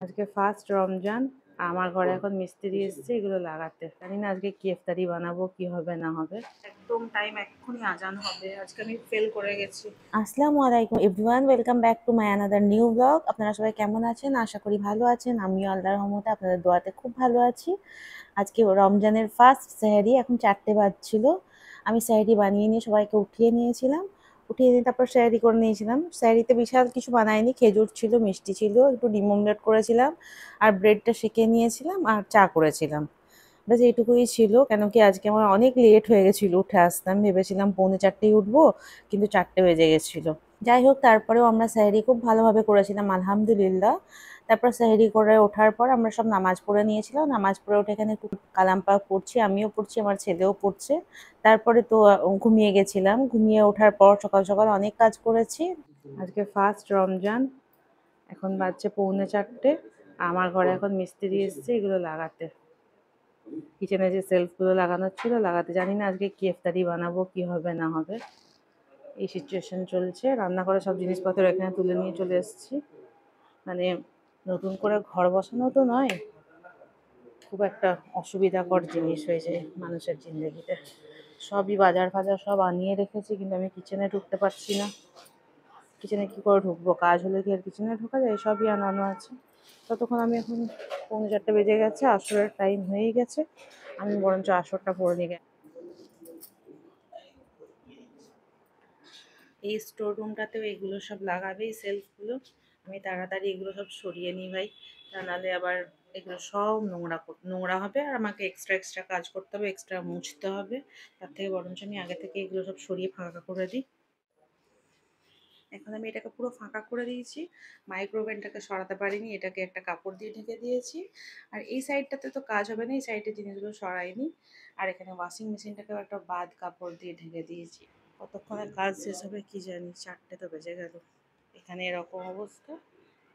আজকে ফার্স্ট রমজান। আমার ঘরে এখন মিস্ত্রি এসেছে এগুলো লাগাতে। জানি না আজকে কি ইফতারি বানাবো, কি হবে না হবে। একদম টাইম এক্ষুনি আজান হবে। আজকে আমি ফেল করে গেছি। আসসালামু আলাইকুম everyone, welcome back to my another new blog. আপনারা সবাই কেমন আছেন? আশা করি ভালো আছেন। আমিও আল্লাহর রহমতে আপনাদের দোয়াতে খুব ভালো আছি। আজকে রমজানের ফার্স্ট সেহরি, এখন 4টে বাজছিল। আমি সেহরি বানিয়ে নিয়ে সবাইকে উঠিয়ে নিয়েছিলাম। উঠিয়ে নিয়ে তারপর সেহরি করে নিয়েছিলাম। সেহরিতে বিশাল কিছু বানাইনি, খেজুর ছিল, মিষ্টি ছিল, একটু ডিম অমলেট করেছিলাম, আর ব্রেডটা সেঁকে নিয়েছিলাম, আর চা করেছিলাম। ব্যাস এইটুকুই ছিল। কেন কি আজকে আমার অনেক লেট হয়ে গেছিলো উঠে আসতাম, ভেবেছিলাম 3:45 উঠবো, কিন্তু 4টে বেজে গেছিলো। যাই হোক, তারপরেও আমরা সেহরি খুব ভালোভাবে করেছিলাম আলহামদুলিল্লাহ। তারপর সেহরি করে ওঠার পর আমরা সব নামাজ পড়ে নিয়েছিলাম। নামাজ পড়ে উঠে এখানে একটু কালাম পাক পড়ছি, আমিও পড়ছি, আমার ছেলেও পড়ছে। তারপরে তো ঘুমিয়ে গেছিলাম। ঘুমিয়ে ওঠার পর সকাল সকাল অনেক কাজ করেছি। আজকে ফার্স্ট রমজান। এখন বাজছে 3:45। আমার ঘরে এখন মিস্ত্রি এসেছে এগুলো লাগাতে। কিচেনে যে সেলফগুলো লাগানোর ছিল লাগাতে। জানি না আজকে কি ইফতারি বানাবো, কি হবে না হবে। এই সিচুয়েশন চলছে। রান্না করে সব জিনিসপত্র এখানে তুলে নিয়ে চলে এসেছি। মানে নতুন করে ঘর বসানো তো নয়, খুব একটা অসুবিধাকর জিনিস হয়ে যায় মানুষের জিন্দগিতে। সবই বাজার ফাজার সব আনিয়ে রেখেছি, কিন্তু আমি কিচেনে ঢুকতে পারছি না। কিচেনে কী করে ঢুকবো? কাজ হলে কি আর কিচেনে ঢোকা যায়? সবই আনানো আছে। ততক্ষণ আমি এখন 3:45 বেজে গেছে, আসরের টাইম হয়েই গেছে। আমি বরঞ্চ আসরটা পড়ে নিয়ে এই স্টোর রুমটাতেও এগুলো সব লাগাবে, এই সেলফগুলো। আমি তাড়াতাড়ি এগুলো সব সরিয়ে নিই ভাই, তা নাহলে আবার এগুলো সব নোংরা হবে, আর আমাকে এক্সট্রা কাজ করতে হবে, এক্সট্রা মুছতে হবে। তার থেকে বরঞ্চ আমি আগে থেকে এগুলো সব সরিয়ে ফাঁকা করে দিই। এখন আমি এটাকে পুরো ফাঁকা করে দিয়েছি। মাইক্রোওভেনটাকে সরাতে পারিনি, এটাকে একটা কাপড় দিয়ে ঢেকে দিয়েছি। আর এই সাইডটাতে তো কাজ হবে না, এই সাইডের জিনিসগুলো সরাইনি। আর এখানে ওয়াশিং মেশিনটাকেও একটা বাদ কাপড় দিয়ে ঢেকে দিয়েছি। কতক্ষণে কাজ শেষ হবে কি জানি, 4টে তো বেজে গেল। এখানে এরকম অবস্থা।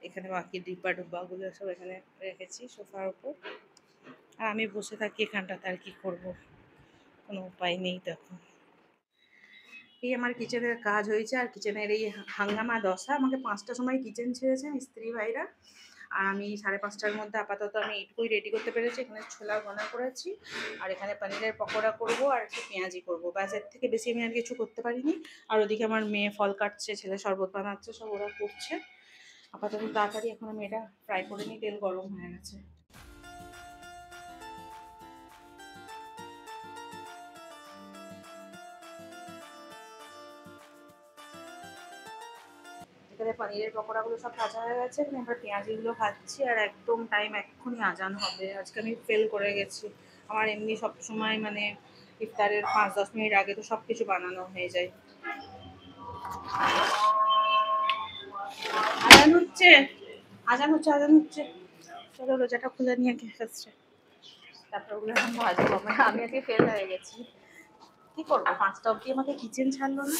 এখানে বাকি ডিব্বা ডুব্বাগুলো সব এখানে রেখেছি সোফার উপর। আর আমি বসে থাকি এখানটাতে, আর কি করবো, কোনো উপায় নেই তখন। এই আমার কিচেনের কাজ হয়েছে, আর কিচেনের এই হাঙ্গামা দশা। আমাকে 5টার সময় কিচেন ছেড়েছে মিস্ত্রি ভাইরা, আর আমি 5:30টার মধ্যে আপাতত আমি এইটুকুই রেডি করতে পেরেছি। এখানে ছোলা ভোনা করেছি, আর এখানে পনিরের পকোড়া করব, আর একটু পেঁয়াজি করবো। ব্যাস, এর থেকে বেশি আমি আর কিছু করতে পারিনি। আর ওদিকে আমার মেয়ে ফল কাটছে, ছেলে শরবত বানাচ্ছে, সব ওরা করছে। আপাতত তাড়াতাড়ি এখন আমি এটা ফ্রাই করে নিই, তেল গরম হয়ে গেছে। এখানে পনিরের পকোড়াগুলো সব ভাজা হয়ে গেছে, এখানে এবার পেঁয়াজিগুলো ভাজছি। আর একদম টাইম এক্ষুনি আজান হবে। আজকে আমি ফেল করে গেছি। আমার এমনি সব সময় মানে ইফতারের 5-10 মিনিট আগে তো সব কিছু বানানো হয়ে যায়। আজান হচ্ছে, আজান হচ্ছে। চলো রোজাটা খুলে নিয়ে ফেসছে, তারপর ওগুলো এখন ভাজবো। আমি আজকে ফেল হয়ে গেছি। কি করবো, 5টা অব্দি আমাকে কিচেন ছাড়লো না।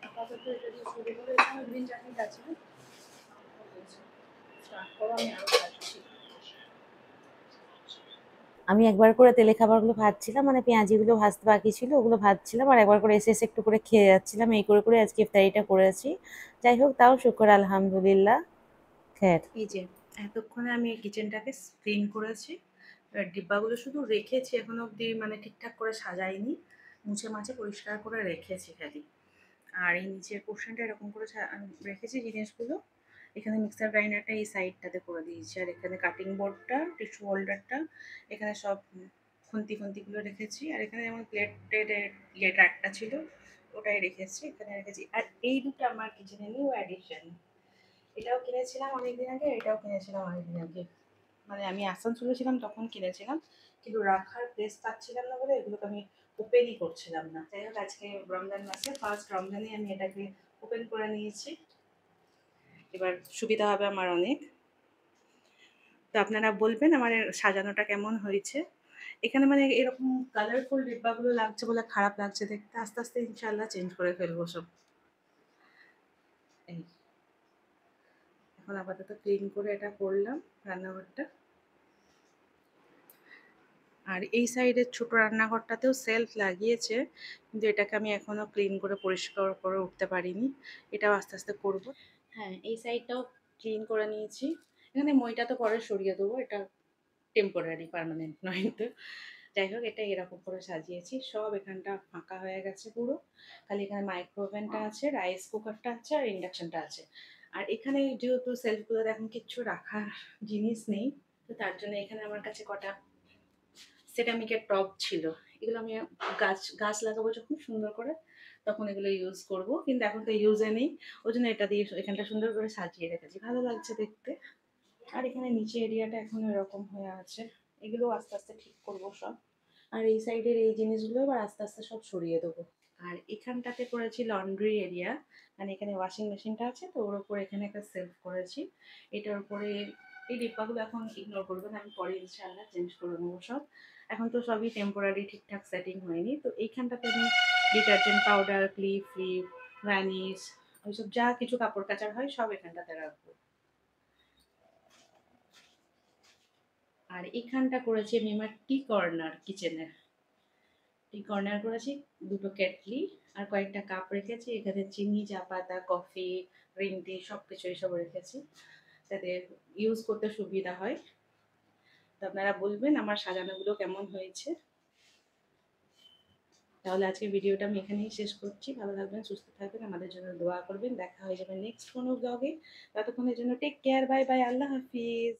আপাতত এটা দিয়ে শুরু করে, এখানে গ্রিন চাটনিটা আছে না, স্টার্ট করো, আমি আরো ভাজছি। আমি একবার করে তেলে খাবারগুলো ভাজছিলাম, মানে পেঁয়াজিগুলো ভাজতে বাকি ছিল, ওগুলো ভাজছিলাম, আর একবার করে এসে এসে একটু করে খেয়ে যাচ্ছিলাম। এই করে করে আজকে ইফতারিটা করেছি। যাই হোক, তাও শুকর আলহামদুলিল্লাহ। খের এই যে এতক্ষণে আমি এই কিচেনটাকে ক্লিন করেছি। এবার ডিব্বাগুলো শুধু রেখেছি, এখনো অবধি মানে ঠিকঠাক করে সাজাইনি, মুছে মাছে পরিষ্কার করে রেখেছি খালি। আর এই নিচের পোর্শনটা এরকম করে রেখেছি জিনিসগুলো। এখানে মিক্সার গ্রাইন্ডারটা এই সাইডটাতে করে দিয়েছি, আর এখানে কাটিং বোর্ডটা, টিস্যু হোল্ডারটা, এখানে সব খুন্তিগুলো রেখেছি। আর এখানে যেমন প্লেটের ইয়েটা একটা ছিল, ওটাই রেখেছি, এখানে রেখেছি। আর এই দুটো আমার কিচেনে নিউ অ্যাডিশন। এটাও কিনেছিলাম অনেকদিন আগে, এটাও কিনেছিলাম অনেকদিন আগে। মানে আমি আসানসোলে ছিলাম তখন কিনেছিলাম, কিন্তু রাখার প্লেস পাচ্ছিলাম না বলে এগুলোকে আমি ওপেনই করছিলাম না। যাই হোক, আজকে রমজান মাসে ফার্স্ট রমজানে আমি এটাকে ওপেন করে নিয়েছি। এবার সুবিধা হবে আমার অনেক। তো আপনারা বলবেন আমার সাজানোটা কেমন হয়েছে। এখানে মানে এরকম কালারফুল ডিব্বাগুলো লাগছে বলে খারাপ লাগছে দেখতে। আস্তে আস্তে ইনশাল্লাহ চেঞ্জ করে ফেলবো সব। এই এখন আপাতত ক্লিন করে এটা করলাম রান্নাঘরটা। আর এই সাইডের ছোট রান্নাঘরটাতেও সেলফ লাগিয়েছে, কিন্তু এটাকে আমি এখনো ক্লিন করে পরিষ্কার করে উঠতে পারিনি। এটাও আস্তে আস্তে করব। হ্যাঁ, এই সাইডটাও ক্লিন করে নিয়েছি। এখানে মইটা তো পরে সরিয়ে দেবো, এটা টেম্পোরারি, পার্মানেন্ট নয় তো। যাই হোক, এটা এরকম করে সাজিয়েছি। সব এখানটা ফাঁকা হয়ে গেছে পুরো। খালি এখানে মাইক্রো ওভেনটা আছে, রাইস কুকারটা আছে, আর ইন্ডাকশনটা আছে। আর এখানে যেহেতু সেলফগুলোতে এখন কিচ্ছু রাখার জিনিস নেই, তো তার জন্য এখানে আমার কাছে কটা সেরামিকের টব ছিল। এগুলো আমি গাছ গাছ লাগাবো যখন সুন্দর করে, তখন এগুলো ইউজ করব, কিন্তু এখন তো ইউজে নেই। ওই জন্য এটা দিয়ে এখানটা সুন্দর করে সাজিয়ে রেখেছি, ভালো লাগছে দেখতে। আর এখানে নিচে এরিয়াটা এখন এরকম হয়ে আছে, এগুলো আস্তে আস্তে ঠিক করবো সব। আর এই সাইডের এই জিনিসগুলো আবার আস্তে আস্তে সব সরিয়ে দেবো। আর এখানটাতে করেছি লন্ড্রি এরিয়া, মানে এখানে ওয়াশিং মেশিনটা আছে, তো ওর উপর এখানে একটা সেলফ করেছি। এটার উপরে এই ডিব্বাগুলো এখন ইগনোর করবেন, আমি পরে ইনশাআল্লাহ চেঞ্জ করে নেবো সব। এখন তো সবই টেম্পোরারি, ঠিকঠাক সেটিং হয়নি। তো এইখানটাতে আমি detergent powder, clip flip, vanish, ওইসব যা কিছু কাপড় কাচার হয় সব এখানটাতে রাখবো। আর এখানটা করেছি আমি আমার টি কর্নার, কিচেনের টি কর্নার করেছি। দুটো কেটলি আর কয়েকটা কাপ রেখেছি, এখানে চিনি, চা পাতা, কফি, গ্রিন টি সব কিছু এসব রেখেছি, যাতে ইউজ করতে সুবিধা হয়। তো আপনারা বলবেন আমার সাজানোগুলো কেমন হয়েছে। তাহলে আজকে ভিডিওটা আমি এখানেই শেষ করছি। ভালো থাকবেন, সুস্থ থাকবেন, আমাদের জন্য দোয়া করবেন। দেখা হয়ে যাবে নেক্সট কোনো ব্লগে। ততক্ষণের জন্য টেক কেয়ার, বাই বাই, আল্লাহ হাফিজ।